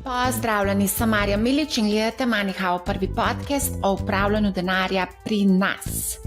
Pozdravljeni, sem Marja Milič in gledate MoneyHow, prvi podcast o upravljanju denarja pri nas.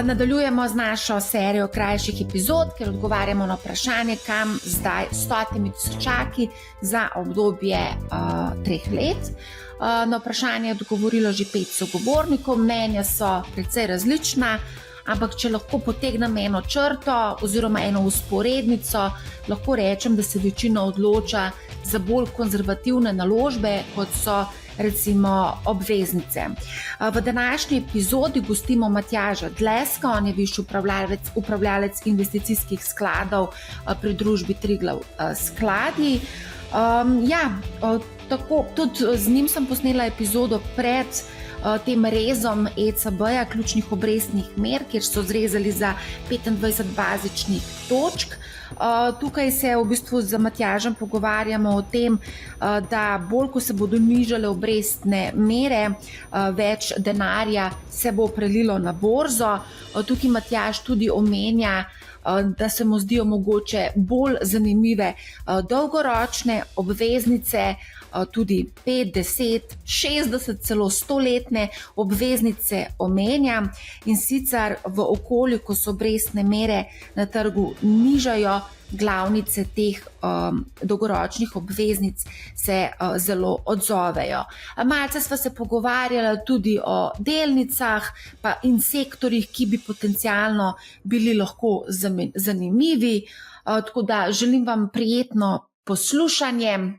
Nadaljujemo z našo serijo krajših epizod, kjer odgovarjamo na vprašanje, kam zdaj s 100 tisočaki za obdobje 3 let. Na vprašanje je odgovorilo že 5 sogovornikov, mnenja so precej različna, ampak če lahko potegnem eno črto oziroma eno usporednico, lahko rečem, da se večina odloča za bolj konzervativne naložbe, kot so recimo obveznice. V današnji epizodi gostimo Matjaža Dleska, on je višji upravljalec investicijskih skladov pri družbi Triglav Skladi. Tako, tudi z njim sem posnela epizodo pred tem rezom ECB-ja, ključnih obrestnih mer, kjer so zrezali za 25 bazičnih točk. Tukaj se v bistvu z Matjažem pogovarjamo o tem, da bolj, ko se bodo nižale obrestne mere, več denarja se bo prelilo na borzo. Tukaj Matjaž tudi omenja, da se mu zdijo mogoče bolj zanimive dolgoročne obveznice, tudi 5, 10, 60, celo 100-letne obveznice omenja, in sicer v okolju, ko so obrestne mere na trgu nižajo, glavnice teh dolgoročnih obveznic se zelo odzovejo. Malce sva se pogovarjala tudi o delnicah in sektorjih, ki bi potencialno bili lahko zanimivi, tako da želim vam prijetno poslušanje.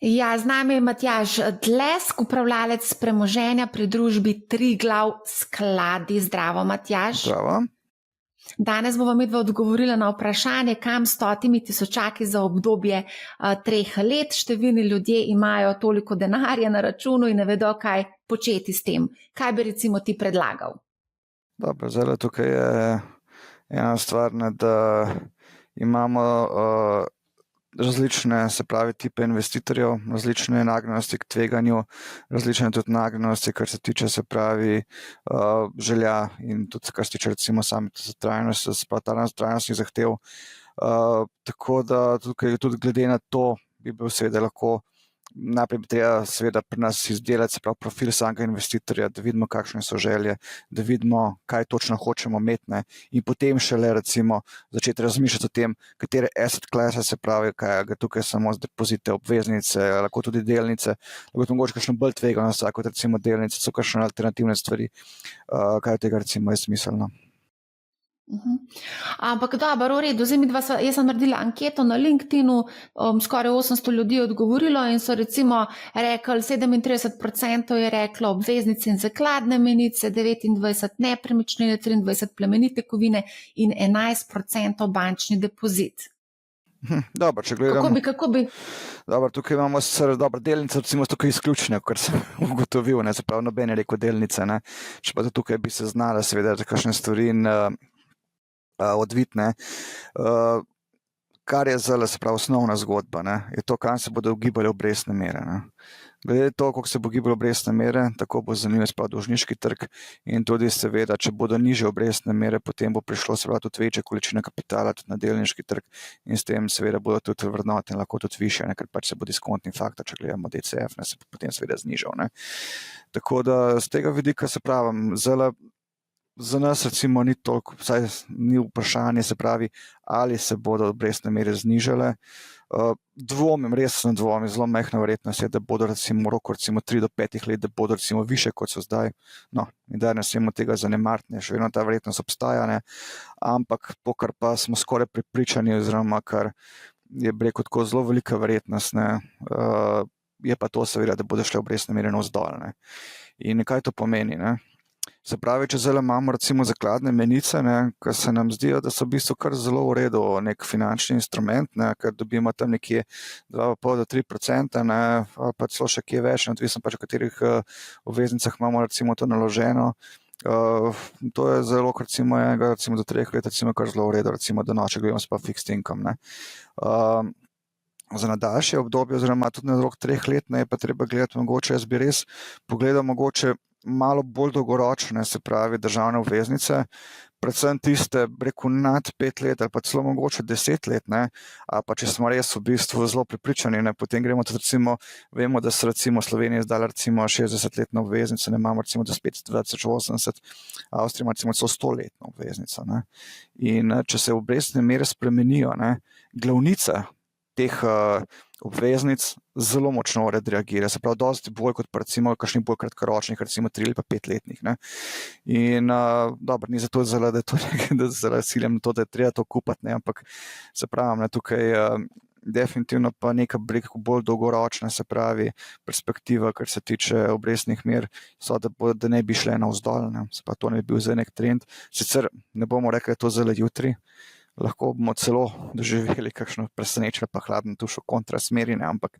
Ja, z nami je Matjaž Dlesk, upravljalec premoženja pri družbi Triglav Skladi. Zdravo, Matjaž. Zdravo. Danes bomo midva odgovorila na vprašanje, kam s 100 tisočaki za obdobje 3 let. Številni ljudje imajo toliko denarja na računu in ne vedo, kaj početi s tem. Kaj bi recimo ti predlagal? Dobro, zdaj tukaj je ena stvar, da imamo različne, se pravi, tipe investitorjev, različne nagnjenosti k tveganju, različne tudi nagnjenosti, kar se tiče, se pravi, želja in tudi, kar se tiče recimo same trajnostnih zahtev. Tako da tukaj tudi glede na to bi bil seveda lahko najprej bi treba seveda pri nas izdelati, se pravi, profil samega investitorja, da vidimo, kakšne so želje, da vidimo, kaj točno hočemo imeti, ne, in potem šele recimo začeti razmišljati o tem, katere asset klase, se pravi, kaj je tukaj samo z depozite, obveznice, lahko tudi delnice, lahko mogoče kakšno bolj tvegano, kot recimo delnice, so kakšne alternativne stvari, kaj od tega recimo je smiselno. Ampak dobro, v redu, jaz sem naredila anketo na LinkedInu, skoraj 800 ljudi je odgovorilo in so recimo rekli, 37% je reklo obveznice in zakladne menice, 29% nepremičnine, 23% plemenite kovine in 11% bančni depozit. Dobro, če gledamo. Kako bi? Dobro, tukaj imamo delnice, recimo tukaj izključne, kar sem ugotovil, ne, se pravi, noben je rekel delnice, ne, če pa tukaj bi se znala seveda kakšne stvari in odvitne. Kar je zdaj, se pravi, osnovna zgodba, ne, je to, kam se bodo ugibale obrestne mere. Ne. Glede to, koliko se bo gibalo obrestne mere, tako bo zanimiv, se pravi, dolžniški trg in tudi seveda, če bodo nižje obrestne mere, potem bo prišlo se pravi tudi večje količine kapitala tudi na delniški trg in s tem seveda bodo tudi vrednote lahko tudi više, ker pač se bo diskontni faktor, če gledamo DCF, ne, se potem seveda znižal. Ne. Tako da z tega vidika, se pravi, za nas recimo ni toliko, vsaj ni vprašanje, se pravi, ali se bodo obrestne mere znižale. Resno dvomim, zelo majhna verjetnost je, da bodo recimo v roku 3 do 5 let, da bodo recimo više, kot so zdaj. No, in da ne smemo tega zanemariti, še vedno ta verjetnost obstaja, ne. Ampak to, kar pa smo skoraj prepričani, oziroma kar je rekel tako zelo velika verjetnost, ne, je pa to seveda, da bodo šle obrestne mere navzdol, ne. In kaj to pomeni, ne? Se pravi, če zdaj imamo recimo zakladne menice, ki se nam zdijo, da so v bistvu kar zelo v redu nek finančni instrument, ker dobimo tam nekje 2,5 do 3%, ali pa celo še kje več, odvisno pač v katerih obveznicah imamo recimo to naloženo. To je zelo, recimo enega do 3 let, recimo kar zelo v redu, recimo donoče, gledamo se pa fixed income. za nadaljše obdobje, oziroma tudi na rok 3 let, ne, je pa treba gledati mogoče, jaz bi res pogledal mogoče malo bolj dolgoročne, se pravi državne obveznice, predvsem tiste, rekel, nad 5 let ali pa celo mogoče 10 let, ne, a pa če smo res v bistvu zelo prepričani, ne, potem gremo tudi recimo, vemo, da so recimo Slovenija izdala recimo 60-letno obveznico, ne imamo recimo do spet 2080, Avstrija ima recimo celo 100-letno obveznico, ne. In če se obrestne mere spremenijo, ne, glavnica teh obveznic zelo močno odreagira, se pravi dosti bolj kot pa recimo kakšnih bolj kratkoročnih, recimo 3 ali pa 5-letnih, ne. In dobro, ni zato da to da zaradi siljem to, da je treba to kupati, ne, ampak se pravi, ne, tukaj definitivno pa neka bolj dolgoročna, se pravi perspektiva, kar se tiče obrestnih mer, so, da ne bi šle navzdol, ne, se pravi, to ne bi bil zdaj nek trend, sicer ne bomo rekli, da je to zelo jutri, lahko bomo celo doživeli kakšno presenečenje pa hladno tuš v kontrasmeri, ne, ampak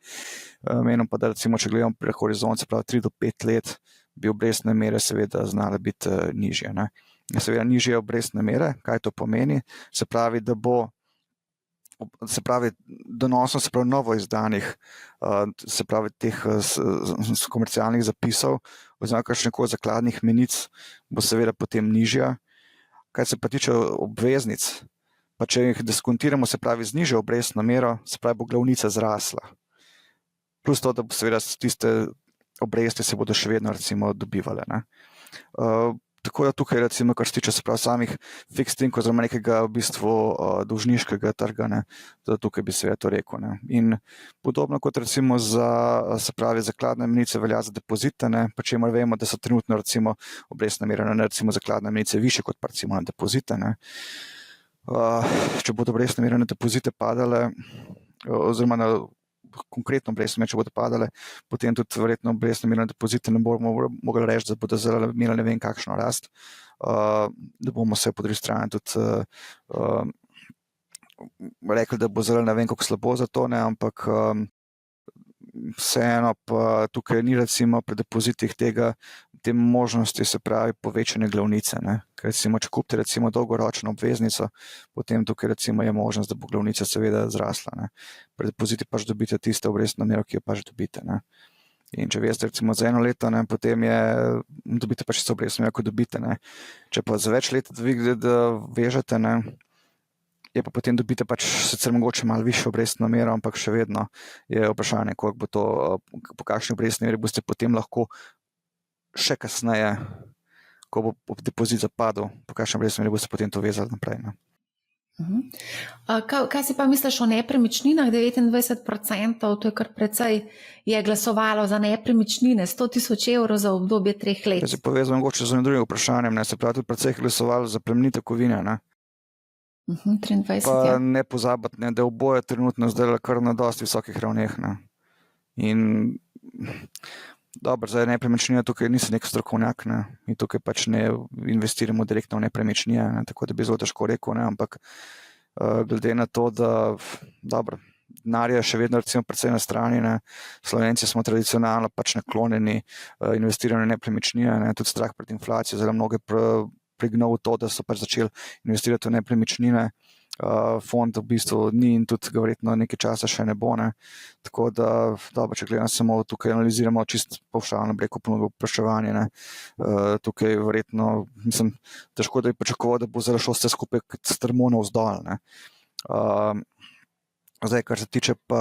menim pa, da recimo, če gledamo pri horizont, se pravi 3 do 5 let, bi obrestne mere seveda znale biti nižje, ne. Seveda nižje obrestne mere, kaj to pomeni? Se pravi, da bo donosno, se pravi novo izdanih, se pravi teh komercialnih zapisov oziroma kakšnekoli zakladnih menic bo seveda potem nižja. Kaj se pa tiče obveznic, pa če jih diskontiramo, se pravi z nižjo obrestno mero, se pravi bo glavnica zrasla. Plus to, da bo seveda tiste obresti se bodo še vedno recimo dobivale, ne. Tako da tukaj recimo, kar se tiče se pravi samih fixed income oziroma nekega v bistvu dolžniškega trga, ne, da tukaj bi seveda to rekel, ne. In podobno kot recimo za, se pravi, zakladne menice velja za depozite, ne, pa čemer vemo, da so trenutno recimo obrestne mere na recimo zakladne menice višje kot pa recimo na depozite, ne. Če bodo obrestne mere na depozite padale, oziroma na konkretno obrestne mere, če bodo padale, potem tudi verjetno obrestne mere na depozite ne bomo mogli reči, da bodo zelo imeli ne vem kakšno rast, da bomo se po drugi strani tudi rekli, da bo zelo ne vem kako slabo za to, ne, ampak vseeno pa tukaj ni recimo pri depozitih te možnosti, se pravi povečanje glavnice, ne. Ker recimo, če kupite recimo dolgoročno obveznico, potem tukaj recimo je možnost, da bo glavnica seveda zrasla, ne. Pri depozitih pač dobite tisto obrestno mero, ki jo pač dobite, ne. In če veste recimo za 1 leto, ne, potem dobite pač tisto obrestno mero, ko dobite, ne. Če pa za več let vežete, ne, je pa potem dobite pač sicer mogoče malo višjo obrestno mero, ampak še vedno je vprašanje, koliko bo to, po kakšni obrestni meri boste potem lahko še kasneje, ko bo depozit zapadel, po kakšni obrestni meri boste potem to vezali naprej, ne. Kaj si pa misliš o nepremičninah? 29%, to je kar precej, je glasovalo za nepremičnine, 100.000 evrov za obdobje 3 let. Jaz se povezam mogoče z drugim vprašanjem, ne, se pravi tudi precej glasovalo za plemenite kovine, ne. 23, Pa ja. ne pozabiti, ne, da oboje trenutno zdaj kar na dosti visokih ravneh, ne. In dobro, zdaj nepremičnina tukaj nisem nek strokovnjak, ne, in tukaj pač ne investiramo direktno v nepremičnine, ne, tako da bi zelo težko rekel, ne, ampak glede na to, da dobro, denarja še vedno recimo precej na strani, ne, Slovenci smo tradicionalno pač naklonjeni investiranju v nepremičnine, ne, tudi strah pred inflacijo, zelo mnoge prignal to, da so pač začeli investirati v nepremičnine, fond v bistvu ni in tudi ga verjetno nekaj časa še ne bo, ne. Tako da, dobro, če gledam samo tukaj analiziramo čist pavšalno breko ponudbo povpraševanje, ne. Tukaj verjetno, mislim, težko da bi pričakoval, da bo zelo šlo vse skupaj strmo navzdol, ne. Zdaj, kar se tiče pa,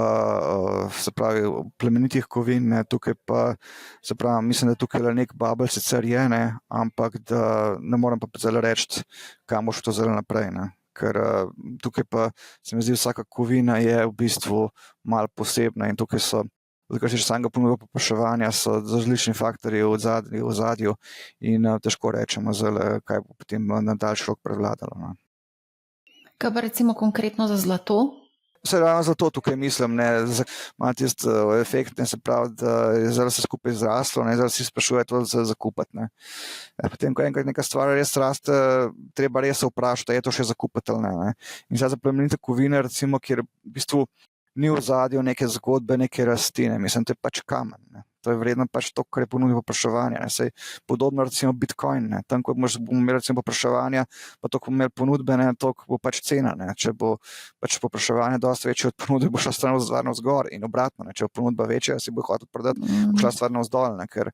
se pravi, plemenitih kovin, ne, tukaj pa, se pravi, mislim, da tukaj nek bubble sicer je, ne, ampak da ne morem pa zelo reči, kam bo šlo to zelo naprej, ne. Ker tukaj pa se mi zdi, vsaka kovina je v bistvu malo posebna in tukaj so, kar se tiče samega ponudbe povpraševanja, so različni faktorji v ozadju in težko rečemo zelo, kaj bo potem na daljši rok prevladalo, ne. Kaj pa recimo konkretno za zlato? Vse ravno zato tukaj mislim, ne, ima tisti efekt, ne, se pravi, da je zelo se skupaj zraslo, ne, zelo si sprašuje to za kupiti, ne. Potem, ko enkrat neka stvar res raste, treba res se vprašati, je to še za kupiti ali ne. In zdaj za plemenite kovine, recimo, kjer v bistvu ni v ozadju neke zgodbe, neke rasti, ne, mislim, to je pač kamen, ne. To je vredno pač to, kar je ponudil povpraševanje. Sej podobno recimo Bitcoin, ne. Tam, ko bomo imeli recimo povpraševanja, pa to, ko bomo imeli ponudbe, ne, to bo pač cena, ne. Če bo pač povpraševanje dosti večje od ponudbe, bo šla stvar navzgor in obratno, ne. Če bo ponudba večja, si bo hotel prodati, bo šla stvar navzdol, ne, ker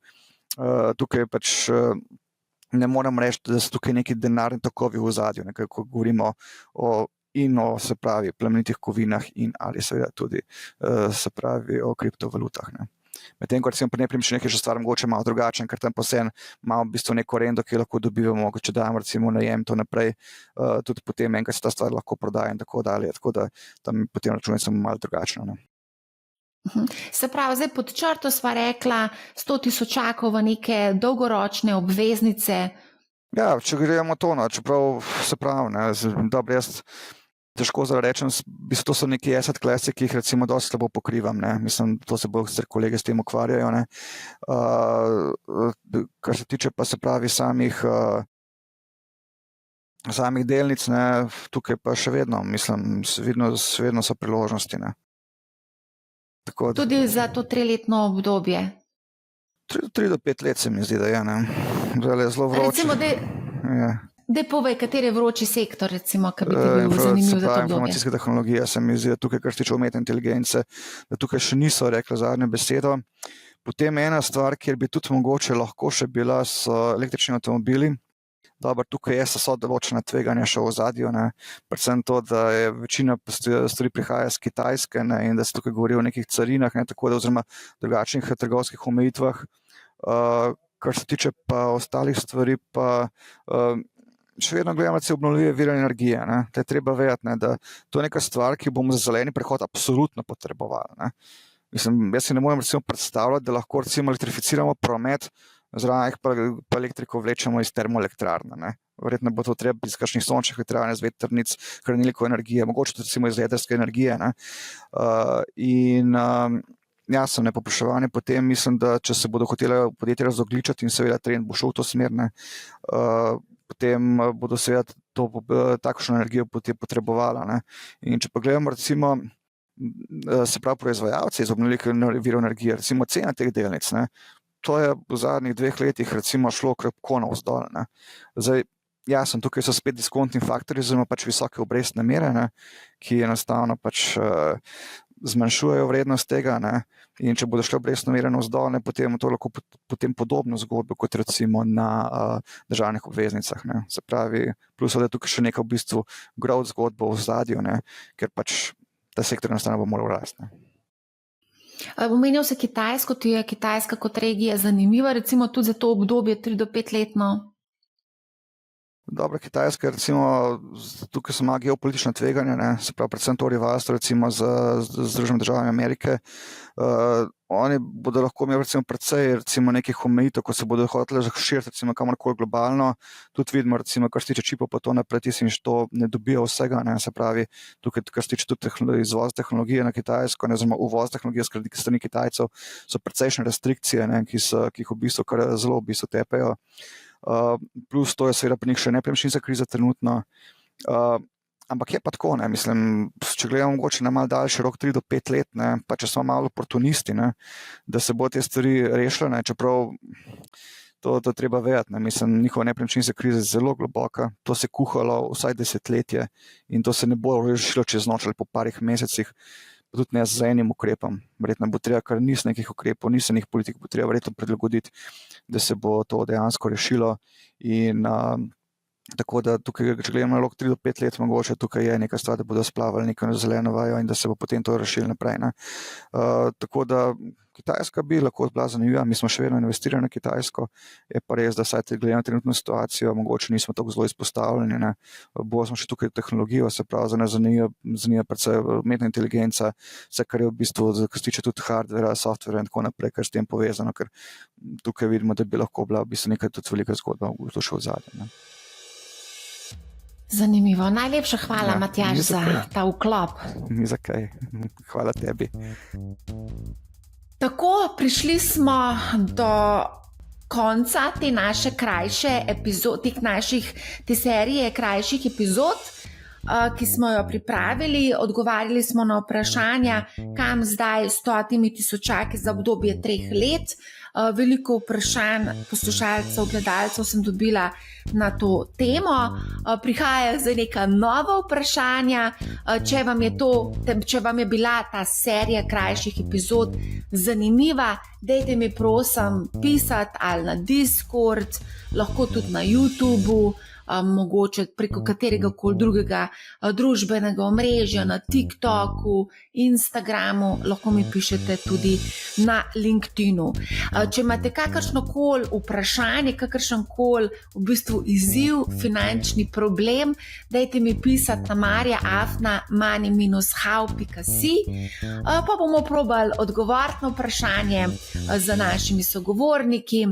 tukaj pač ne moram reči, da so tukaj neki denarni tokovi v ozadju, ko govorimo o se pravi plemenitih kovinah in ali seveda tudi se pravi o kriptovalutah, ne. Medtem, ko recimo pri nepremičninah je že stvar mogoče malo drugačen, ker tam posebno imamo v bistvu neko rendo, ki lahko dobivamo, če damo recimo najem to naprej, tudi potem enkrat se ta stvar lahko prodaja in tako dalje, tako da tam potem račune so malo drugačno, ne. Se pravi, zdaj pod črto sva rekla 100.000 v neke dolgoročne obveznice. Ja, če gremo to, no, čeprav se pravi, ne, dobro, jaz težko rečem, to so neki asset classi, ki jih recimo dosti slabo pokrivam, ne, mislim, to se bo kolege s tem ukvarjajo, ne, kar se tiče pa se pravi samih delnic, ne, tukaj pa še vedno, mislim, vedno so priložnosti, ne. Tako, tudi za to 3-letno obdobje. 3 do 5 let se mi zdi, da je, ne. Zdaj je zelo vroče. Recimo, da povej, kateri je vroči sektor, recimo, ki bi ti bil zanimiv za to obdobje. Informacijska tehnologija se mi zdi, da tukaj, kar se tiče umetne inteligence, da tukaj še niso rekli zadnjo besedo. Potem ena stvar, kjer bi tudi mogoče lahko še bila, so električni avtomobili. Dobro, tukaj so določena tveganja še v ozadju, ne. Predvsem to, da je večina stvari prihaja z Kitajske, ne, in da se tukaj govori o nekih carinah, ne, tako da oziroma drugačnih trgovskih omejitvah. Kar se tiče pa ostalih stvari, pa še vedno gledamo obnovljive vire energije, ne. To je treba vedeti, ne, da to je neka stvar, ki bomo za zeleni prehod absolutno potrebovali, ne. Mislim, jaz si ne morem recimo predstavljati, da lahko recimo elektrificiramo promet, zraven pa elektriko vlečemo iz termoelektrarne, ne. Verjetno bo to treba iz kakšnih sončnih elektrarn, iz vetrnic, hranilnikov energije, mogoče tudi recimo iz jedrske energije, ne. Jasno, ne, povpraševanje potem mislim, da če se bodo hotela podjetja razogljičiti in seveda trend bo šel v to smer, ne, potem bodo seveda takšno energijo potem potrebovala, ne. In če pa gledamo recimo, se pravi proizvajalci iz obnovljivih virov energije, recimo cena teh delnic, ne, to je v zadnjih 2 letih recimo šlo krepko navzdol, ne. Zdaj, jasno, tukaj so spet diskontni faktorji, oziroma pač visoke obrestne mere, ne, ki enostavno pač zmanjšujejo vrednost tega, ne, in če bodo šle obrestne mere navzdol, ne, potem to lahko potem podobno zgodbo kot recimo na državnih obveznicah, ne. Se pravi, plus da je tukaj še neka v bistvu growth zgodba v ozadju, ne, ker pač ta sektor enostavno bo moral rasti, ne. Omenil se Kitajsko, ti je Kitajska kot regija zanimiva, recimo tudi za to obdobje 3 do 5 letno? Dobro, Kitajska, recimo, tukaj so malo geopolitična tveganja, ne, se pravi, predvsem to rivalstvo recimo z Združenimi državami Amerike. Oni bodo lahko imeli recimo precej recimo nekih omejitev, ko se bodo hoteli širiti recimo kamorkoli globalno. Tudi vidimo recimo, kar se tiče čipov, pa to naprej, to ne dobijo vsega, ne, se pravi, tukaj, kar se tiče tudi izvoz tehnologije na Kitajsko, ne, oziroma uvoz tehnologije strani Kitajcev, so precejšnje restrikcije, ne, ki jih v bistvu kar zelo v bistvu tepejo. Plus to je seveda pri njih še nepremičninska kriza trenutno, ampak je pa tako, ne, mislim, če gledamo mogoče na malo daljši rok 3 do 5 let, ne, pa če smo malo oportunisti, ne, da se bo te stvari rešile, ne, čeprav to treba vedeti, ne, mislim, njihova nepremičninska kriza je zelo globoka, to se kuhalo vsaj desetletje in to se ne bo rešilo čez noč ali po parih mesecih, pa tudi ne z enim ukrepom. Verjetno bo treba kar niz nekih ukrepov, niz nekih politik bo treba verjetno prilagoditi, da se bo to dejansko rešilo in tako da tukaj, če gledamo na rok 3 do 5 let, mogoče tukaj je neka stvar, da bodo splavali neko zeleno vajo in da se bo potem to rešilo naprej, ne. Tako da Kitajska bi lahko bila zanimiva, mi smo še vedno investirali na Kitajsko, je pa res, da saj gledamo trenutno situacijo, mogoče nismo tako zelo izpostavljeni, ne. Bolj smo še tukaj tehnologijo, se pravi, za nas zanima predvsem umetna inteligenca, vse, kar je v bistvu, kar se tiče tudi hardvera, softvera in tako naprej, kar je s tem povezano, ker tukaj vidimo, da bi lahko bila v bistvu nekaj tudi velika zgodba v to še v zadnjem, ne. Zanimivo. Najlepša hvala, Matjaž, za ta vklop. Ni za kaj. Hvala tebi. Tako, prišli smo do konca te naše krajše epizode, te serije krajših epizod. ki smo jo pripravili. Odgovarjali smo na vprašanja, kam zdaj s 100 tisočaki za obdobje 3 let. Veliko vprašanj poslušalcev, gledalcev sem dobila na to temo. Prihajajo zdaj neka nova vprašanja. Če vam je bila ta serija krajših epizod zanimiva, dajte mi prosim pisati ali na Discord, lahko tudi na YouTubu, mogoče preko katerega koli drugega družbenega omrežja, na TikToku, Instagramu, lahko mi pišete tudi na LinkedInu. Če imate kakršnokoli vprašanje, kakršenkoli v bistvu izziv, finančni problem, dajte mi pisati na marja@money-how.si, pa bomo probali odgovoriti na vprašanje z našimi sogovorniki,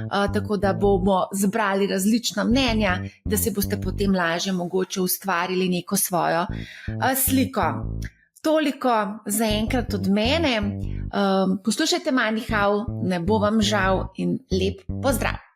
tako da bomo zbrali različna mnenja, da si boste potem lažje mogoče ustvarili neko svojo sliko. Toliko za enkrat od mene. Poslušajte Money How, ne bo vam žal in lep pozdrav!